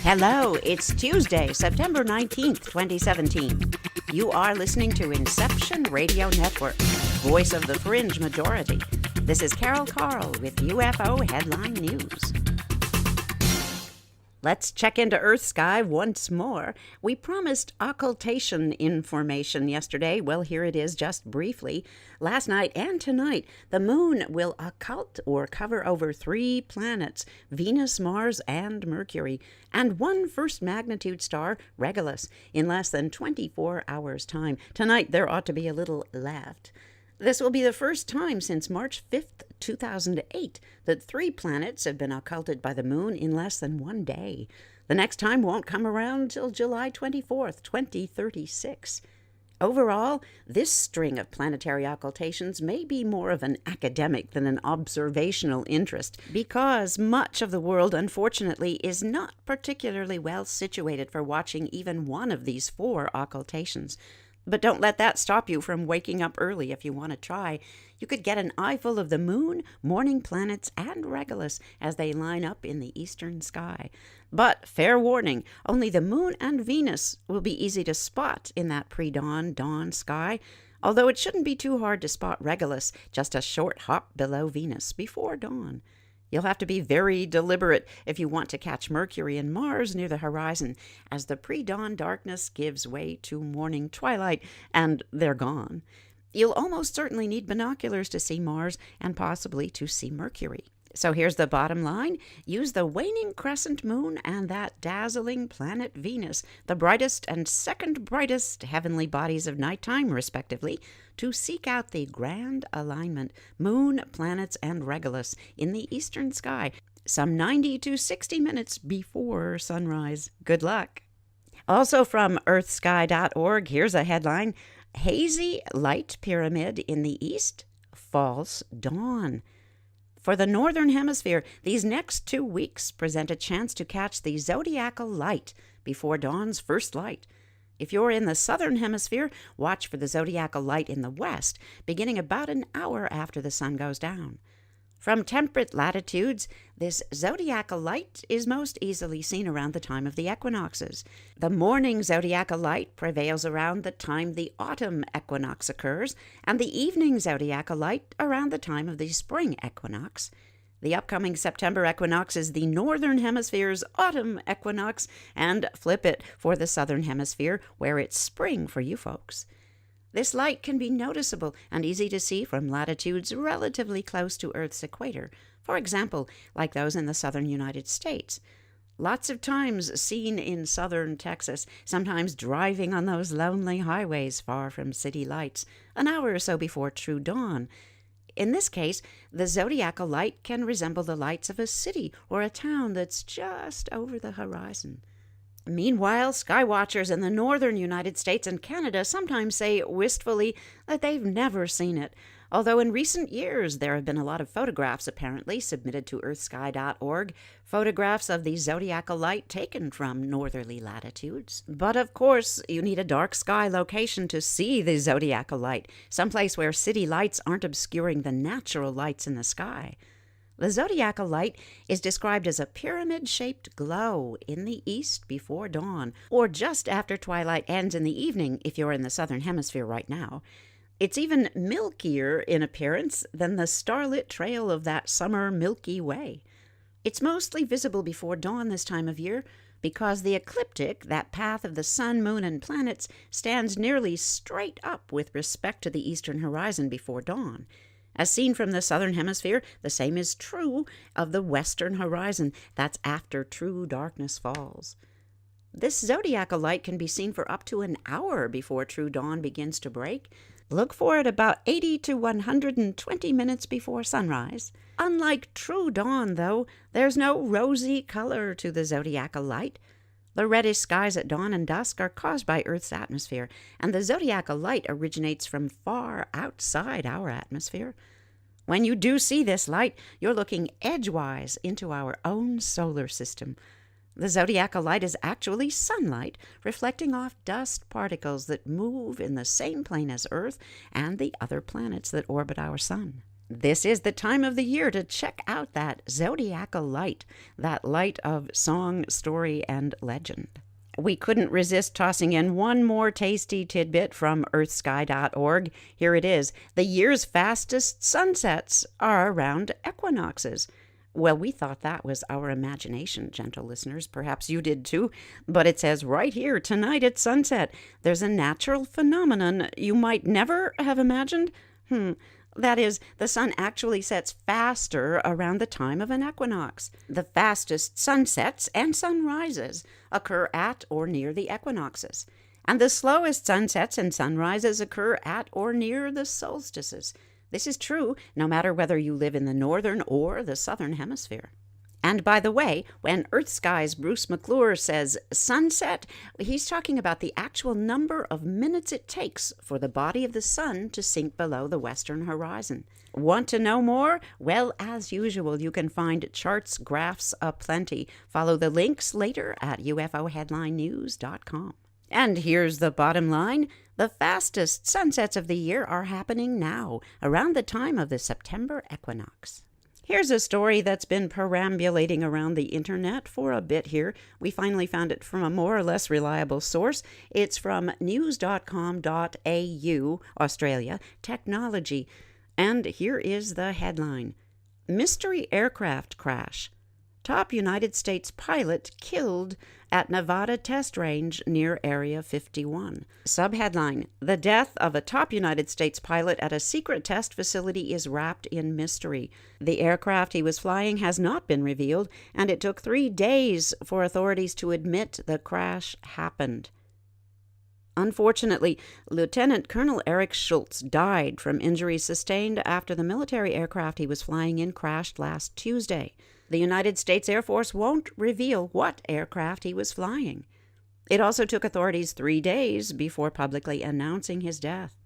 Hello, it's Tuesday, September 19th, 2017. You are listening to Inception Radio Network, voice of the fringe majority. This is Carol Carl with UFO Headline News. Let's check into Earth sky once more. We promised occultation information yesterday. Well, here it is just briefly. Last night and tonight, the moon will occult or cover over 3 planets, Venus, Mars, and Mercury, and one first magnitude star, Regulus, in less than 24 hours' time. Tonight, there ought to be a little left. This will be the first time since March 5th, 2008, that 3 planets have been occulted by the moon in less than 1 day. The next time won't come around till July 24th, 2036. Overall, this string of planetary occultations may be more of an academic than an observational interest, because much of the world, unfortunately, is not particularly well situated for watching even one of these 4 occultations. But don't let that stop you from waking up early if you want to try. You could get an eyeful of the moon, morning planets, and Regulus as they line up in the eastern sky. But fair warning, only the moon and Venus will be easy to spot in that pre-dawn sky, although it shouldn't be too hard to spot Regulus, just a short hop below Venus before dawn. You'll have to be very deliberate if you want to catch Mercury and Mars near the horizon, as the pre-dawn darkness gives way to morning twilight, and they're gone. You'll almost certainly need binoculars to see Mars and possibly to see Mercury. So here's the bottom line. Use the waning crescent moon and that dazzling planet Venus, the brightest and second brightest heavenly bodies of nighttime, respectively, to seek out the grand alignment, moon, planets, and Regulus in the eastern sky, some 90 to 60 minutes before sunrise. Good luck. Also from earthsky.org, here's a headline: Hazy light pyramid in the east, false dawn. For the Northern Hemisphere, these next 2 weeks present a chance to catch the zodiacal light before dawn's first light. If you're in the Southern Hemisphere, watch for the zodiacal light in the west, beginning about an hour after the sun goes down. From temperate latitudes, this zodiacal light is most easily seen around the time of the equinoxes. The morning zodiacal light prevails around the time the autumn equinox occurs, and the evening zodiacal light around the time of the spring equinox. The upcoming September equinox is the Northern Hemisphere's autumn equinox, and flip it for the Southern Hemisphere, where it's spring for you folks. This light can be noticeable and easy to see from latitudes relatively close to Earth's equator, for example, like those in the southern United States. Lots of times seen in southern Texas, sometimes driving on those lonely highways far from city lights, an hour or so before true dawn. In this case, the zodiacal light can resemble the lights of a city or a town that's just over the horizon. Meanwhile, skywatchers in the northern United States and Canada sometimes say wistfully that they've never seen it, although in recent years there have been a lot of photographs apparently submitted to earthsky.org, photographs of the zodiacal light taken from northerly latitudes. But of course, you need a dark sky location to see the zodiacal light, someplace where city lights aren't obscuring the natural lights in the sky. The zodiacal light is described as a pyramid-shaped glow in the east before dawn, or just after twilight ends in the evening if you're in the Southern Hemisphere right now. It's even milkier in appearance than the starlit trail of that summer Milky Way. It's mostly visible before dawn this time of year because the ecliptic, that path of the sun, moon, and planets, stands nearly straight up with respect to the eastern horizon before dawn. As seen from the Southern Hemisphere, the same is true of the western horizon. That's after true darkness falls. This zodiacal light can be seen for up to an hour before true dawn begins to break. Look for it about 80 to 120 minutes before sunrise. Unlike true dawn, though, there's no rosy color to the zodiacal light. The reddish skies at dawn and dusk are caused by Earth's atmosphere, and the zodiacal light originates from far outside our atmosphere. When you do see this light, you're looking edgewise into our own solar system. The zodiacal light is actually sunlight reflecting off dust particles that move in the same plane as Earth and the other planets that orbit our sun. This is the time of the year to check out that zodiacal light, that light of song, story, and legend. We couldn't resist tossing in one more tasty tidbit from earthsky.org. Here it is. The year's fastest sunsets are around equinoxes. Well, we thought that was our imagination, gentle listeners. Perhaps you did too. But it says right here, tonight at sunset, there's a natural phenomenon you might never have imagined. That is, the sun actually sets faster around the time of an equinox. The fastest sunsets and sunrises occur at or near the equinoxes, and the slowest sunsets and sunrises occur at or near the solstices. This is true no matter whether you live in the northern or the southern hemisphere. And by the way, when Earth Sky's Bruce McClure says sunset, he's talking about the actual number of minutes it takes for the body of the sun to sink below the western horizon. Want to know more? Well, as usual, you can find charts, graphs aplenty. Follow the links later at ufoheadlinenews.com. And here's the bottom line. The fastest sunsets of the year are happening now, around the time of the September equinox. Here's a story that's been perambulating around the internet for a bit here. We finally found it from a more or less reliable source. It's from news.com.au, Australia, technology. And here is the headline. Mystery aircraft crash. Top United States pilot killed at Nevada test range near Area 51. Subheadline: The death of a top United States pilot at a secret test facility is wrapped in mystery. The aircraft he was flying has not been revealed, and it took 3 days for authorities to admit the crash happened. Unfortunately, Lieutenant Colonel Eric Schultz died from injuries sustained after the military aircraft he was flying in crashed last Tuesday. The United States Air Force won't reveal what aircraft he was flying. It also took authorities 3 days before publicly announcing his death.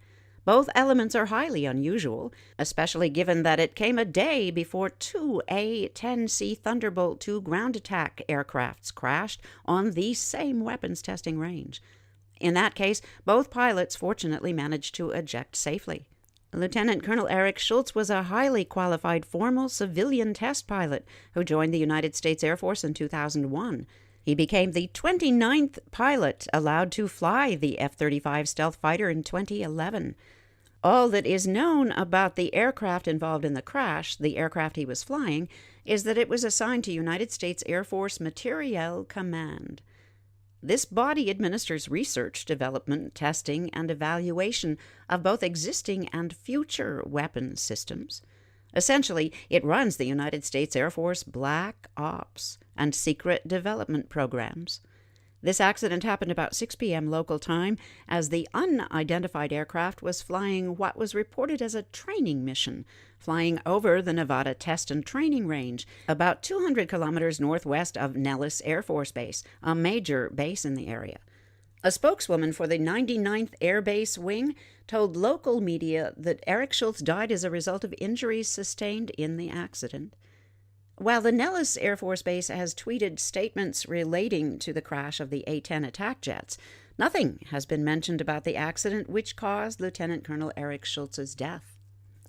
Both elements are highly unusual, especially given that it came a day before 2 A-10C Thunderbolt II ground attack aircrafts crashed on the same weapons testing range. In that case, both pilots fortunately managed to eject safely. Lieutenant Colonel Eric Schultz was a highly qualified formal civilian test pilot who joined the United States Air Force in 2001. He became the 29th pilot allowed to fly the F-35 stealth fighter in 2011. All that is known about the aircraft involved in the crash, the aircraft he was flying, is that it was assigned to United States Air Force Materiel Command. This body administers research, development, testing, and evaluation of both existing and future weapons systems. Essentially, it runs the United States Air Force Black Ops and secret development programs. This accident happened about 6 p.m. local time as the unidentified aircraft was flying what was reported as a training mission, flying over the Nevada Test and Training Range, about 200 kilometers northwest of Nellis Air Force Base, a major base in the area. A spokeswoman for the 99th Air Base Wing told local media that Eric Schultz died as a result of injuries sustained in the accident. While the Nellis Air Force Base has tweeted statements relating to the crash of the A-10 attack jets, nothing has been mentioned about the accident which caused Lieutenant Colonel Eric Schultz's death.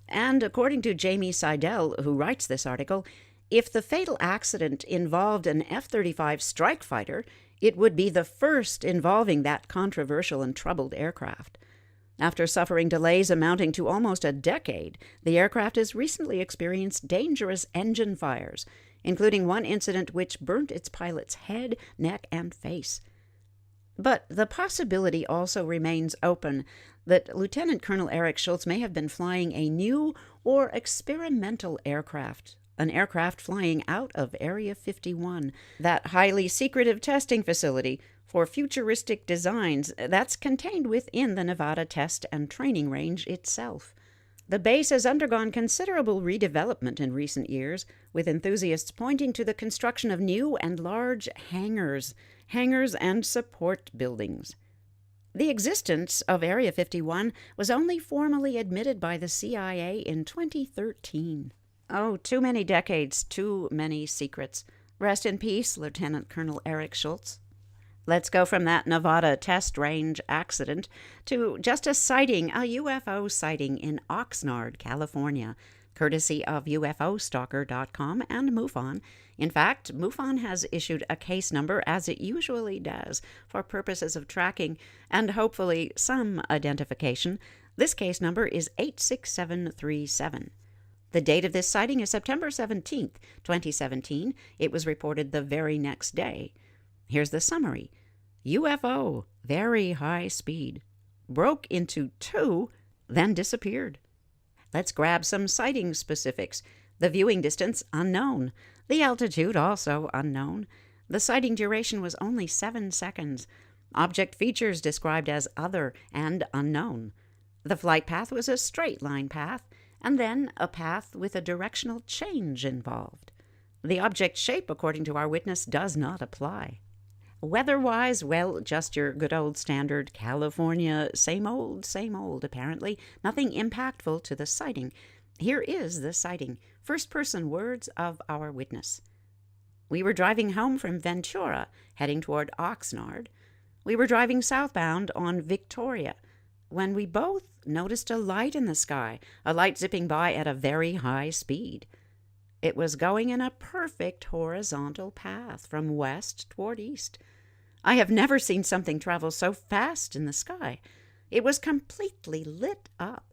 And according to Jamie Seidel, who writes this article, if the fatal accident involved an F-35 strike fighter, it would be the first involving that controversial and troubled aircraft. After suffering delays amounting to almost a decade, the aircraft has recently experienced dangerous engine fires, including one incident which burnt its pilot's head, neck, and face. But the possibility also remains open that Lieutenant Colonel Eric Schultz may have been flying a new or experimental aircraft, an aircraft flying out of Area 51, that highly secretive testing facility for futuristic designs that's contained within the Nevada Test and Training Range itself. The base has undergone considerable redevelopment in recent years, with enthusiasts pointing to the construction of new and large hangars and support buildings. The existence of Area 51 was only formally admitted by the CIA in 2013. Oh, too many decades, too many secrets. Rest in peace, Lieutenant Colonel Eric Schultz. Let's go from that Nevada test range accident to just a sighting, a UFO sighting in Oxnard, California. courtesy of UFOstalker.com and MUFON. In fact, MUFON has issued a case number, as it usually does, for purposes of tracking and hopefully some identification. This case number is 86737. The date of this sighting is September 17th, 2017. It was reported the very next day. Here's the summary. UFO, very high speed, broke into two, then disappeared. Let's grab some sighting specifics. The viewing distance, unknown. The altitude, also unknown. The sighting duration was only 7 seconds. Object features described as other and unknown. The flight path was a straight line path, and then a path with a directional change involved. The object shape, according to our witness, does not apply. Weather-wise, well, just your good old standard California, same old, apparently. Nothing impactful to the sighting. Here is the sighting. First-person words of our witness. We were driving home from Ventura, heading toward Oxnard. We were driving southbound on Victoria, when we both noticed a light in the sky, a light zipping by at a very high speed. It was going in a perfect horizontal path from west toward east. I have never seen something travel so fast in the sky. It was completely lit up,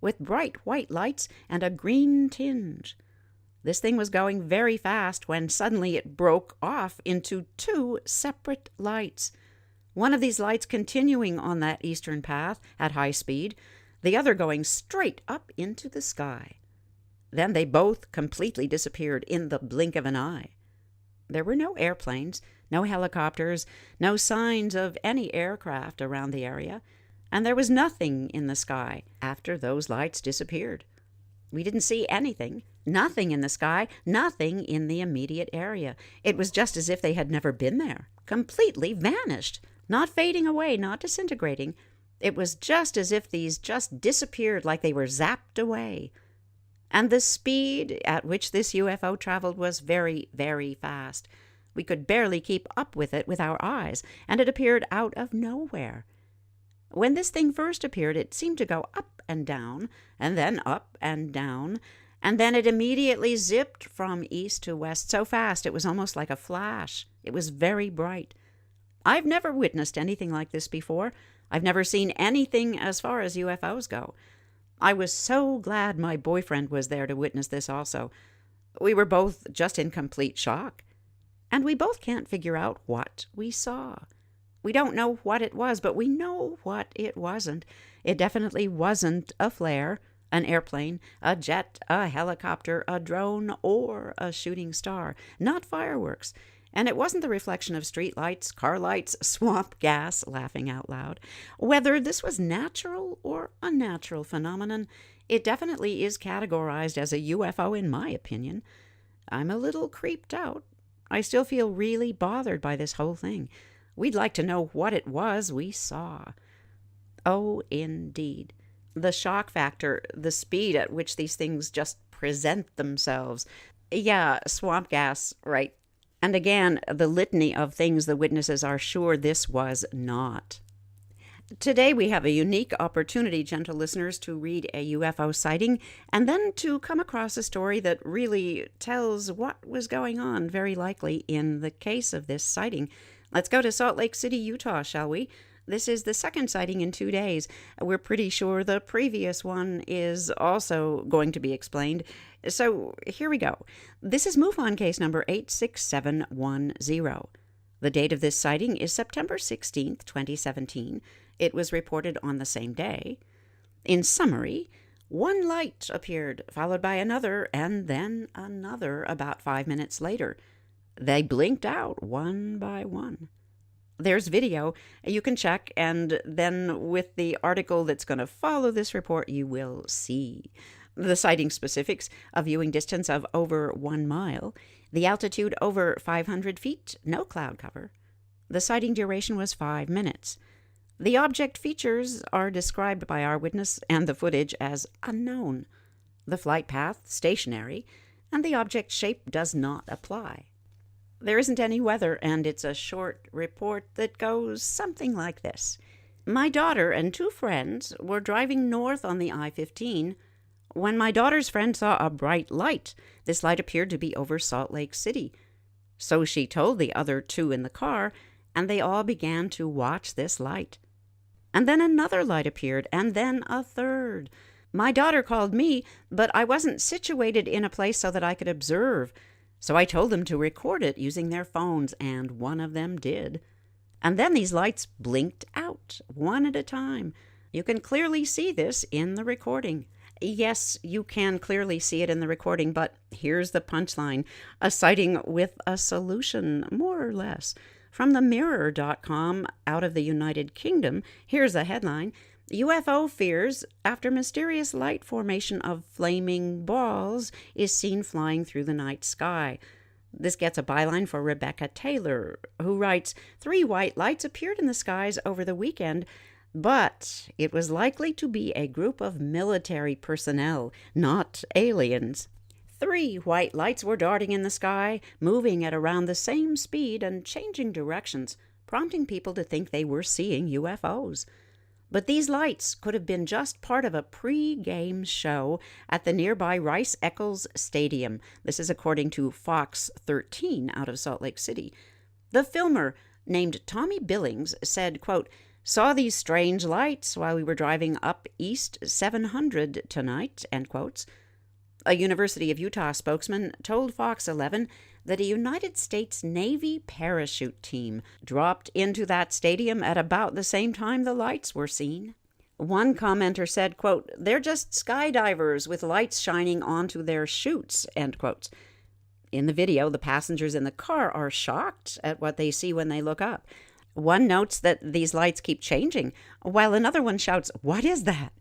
with bright white lights and a green tinge. This thing was going very fast when suddenly it broke off into two separate lights. One of these lights continuing on that eastern path at high speed, the other going straight up into the sky. Then they both completely disappeared in the blink of an eye. There were no airplanes, no helicopters, no signs of any aircraft around the area, and there was nothing in the sky after those lights disappeared. We didn't see anything, nothing in the sky, nothing in the immediate area. It was just as if they had never been there, completely vanished, not fading away, not disintegrating. It was just as if these just disappeared like they were zapped away. And the speed at which this UFO traveled was very, very fast. We could barely keep up with it with our eyes, and it appeared out of nowhere. When this thing first appeared, it seemed to go up and down, and then up and down, and then it immediately zipped from east to west so fast it was almost like a flash. It was very bright. I've never witnessed anything like this before. I've never seen anything as far as UFOs go. I was so glad my boyfriend was there to witness this also. We were both just in complete shock. And we both can't figure out what we saw. We don't know what it was, but we know what it wasn't. It definitely wasn't a flare, an airplane, a jet, a helicopter, a drone, or a shooting star. Not fireworks. And it wasn't the reflection of street lights, car lights, swamp gas, laughing out loud. Whether this was natural or unnatural phenomenon, it definitely is categorized as a UFO in my opinion. I'm a little creeped out. I still feel really bothered by this whole thing. We'd like to know what it was we saw. Oh, indeed. The shock factor, the speed at which these things just present themselves. Yeah, swamp gas, right. And again, the litany of things the witnesses are sure this was not. Today we have a unique opportunity, gentle listeners, to read a UFO sighting and then to come across a story that really tells what was going on, very likely, in the case of this sighting. Let's go to Salt Lake City, Utah, shall we? This is the second sighting in 2 days. We're pretty sure the previous one is also going to be explained. So here we go. This is MUFON case number 86710. The date of this sighting is September 16th, 2017. It was reported on the same day. In summary, one light appeared, followed by another, and then another about 5 minutes later. They blinked out one by one. There's video you can check, and then with the article that's going to follow this report, you will see the sighting specifics: a viewing distance of over 1 mile, the altitude over 500 feet, no cloud cover. The sighting duration was 5 minutes. The object features are described by our witness and the footage as unknown. The flight path, stationary, and the object shape does not apply. There isn't any weather, and it's a short report that goes something like this. My daughter and 2 friends were driving north on the I-15 when my daughter's friend saw a bright light. This light appeared to be over Salt Lake City. So she told the other two in the car, and they all began to watch this light. And then another light appeared, and then a third. My daughter called me, but I wasn't situated in a place so that I could observe. So I told them to record it using their phones, and one of them did. And then these lights blinked out, one at a time. You can clearly see this in the recording. Yes, you can clearly see it in the recording, but here's the punchline. A sighting with a solution, more or less. From the Mirror.com out of the United Kingdom, here's a headline. UFO fears after mysterious light formation of flaming balls is seen flying through the night sky. This gets a byline for Rebecca Taylor, who writes, 3 white lights appeared in the skies over the weekend, but it was likely to be a group of military personnel, not aliens. 3 white lights were darting in the sky, moving at around the same speed and changing directions, prompting people to think they were seeing UFOs. But these lights could have been just part of a pre-game show at the nearby Rice-Eccles Stadium. This is according to Fox 13 out of Salt Lake City. The filmer, named Tommy Billings, said, quote, saw these strange lights while we were driving up East 700 tonight, end quotes. A University of Utah spokesman told Fox 11 that a United States Navy parachute team dropped into that stadium at about the same time the lights were seen. One commenter said, quote, they're just skydivers with lights shining onto their chutes, end quotes. In the video, the passengers in the car are shocked at what they see when they look up. One notes that these lights keep changing, while another one shouts, what is that?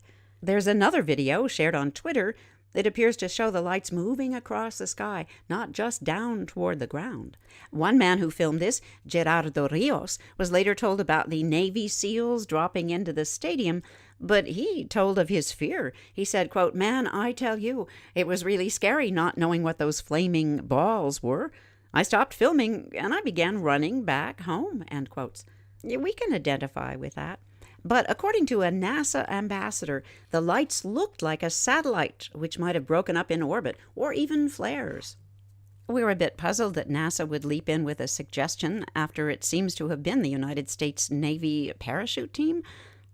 There's another video shared on Twitter that appears to show the lights moving across the sky, not just down toward the ground. One man who filmed this, Gerardo Rios, was later told about the Navy SEALs dropping into the stadium, but he told of his fear. He said, quote, man, I tell you, it was really scary not knowing what those flaming balls were. I stopped filming and I began running back home, end quotes. We can identify with that. But according to a NASA ambassador, the lights looked like a satellite, which might have broken up in orbit, or even flares. We're a bit puzzled that NASA would leap in with a suggestion after it seems to have been the United States Navy parachute team.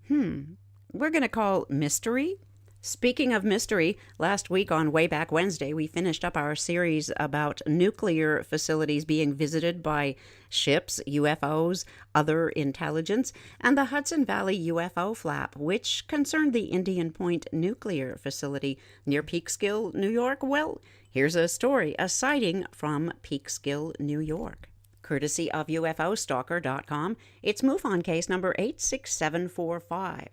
We're going to call mystery. Speaking of mystery, last week on Way Back Wednesday, we finished up our series about nuclear facilities being visited by ships, UFOs, other intelligence, and the Hudson Valley UFO flap, which concerned the Indian Point nuclear facility near Peekskill, New York. Well, here's a story, a sighting from Peekskill, New York. Courtesy of UFOstalker.com, it's MUFON case number 86745.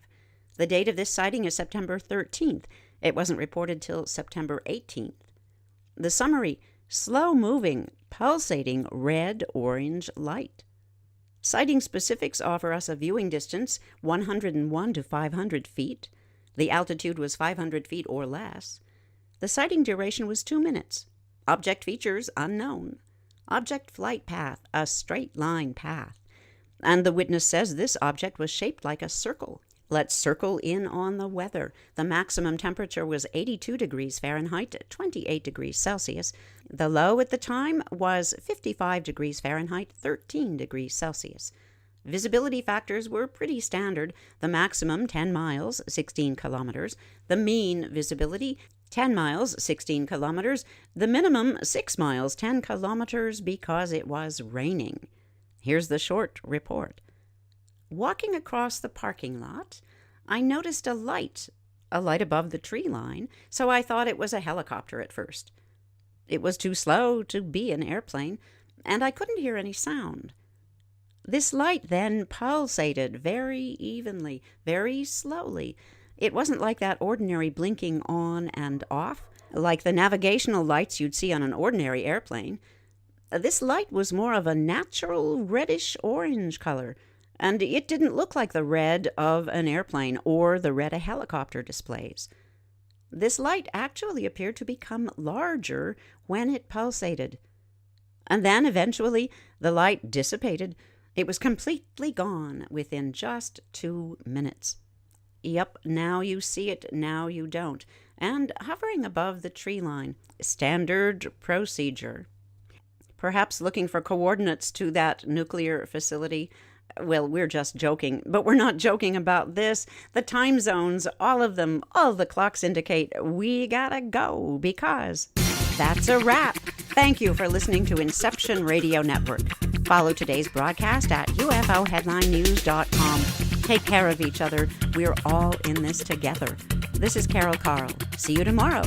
The date of this sighting is September 13th. It wasn't reported till September 18th. The summary, slow-moving, pulsating red-orange light. Sighting specifics offer us a viewing distance 101 to 500 feet. The altitude was 500 feet or less. The sighting duration was 2 minutes. Object features unknown. Object flight path, a straight line path. And the witness says this object was shaped like a circle. Let's circle in on the weather. The maximum temperature was 82 degrees Fahrenheit, 28 degrees Celsius. The low at the time was 55 degrees Fahrenheit, 13 degrees Celsius. Visibility factors were pretty standard. The maximum, 10 miles, 16 kilometers. The mean visibility, 10 miles, 16 kilometers. The minimum, 6 miles, 10 kilometers because it was raining. Here's the short report. Walking across the parking lot, I noticed a light above the tree line, so I thought it was a helicopter at first. It was too slow to be an airplane, and I couldn't hear any sound. This light then pulsated very evenly, very slowly. It wasn't like that ordinary blinking on and off, like the navigational lights you'd see on an ordinary airplane. This light was more of a natural reddish-orange color, and it didn't look like the red of an airplane or the red a helicopter displays. This light actually appeared to become larger when it pulsated. And then eventually the light dissipated. It was completely gone within just 2 minutes. Yep, now you see it, now you don't. and hovering above the tree line. Standard procedure. Perhaps looking for coordinates to that nuclear facility. Well, we're just joking, but we're not joking about this. The time zones, all of them, all the clocks indicate we gotta go because that's a wrap. Thank you for listening to Inception Radio Network. Follow today's broadcast at ufoheadlinenews.com. Take care of each other. We're all in this together. This is Carol Carl. See you tomorrow.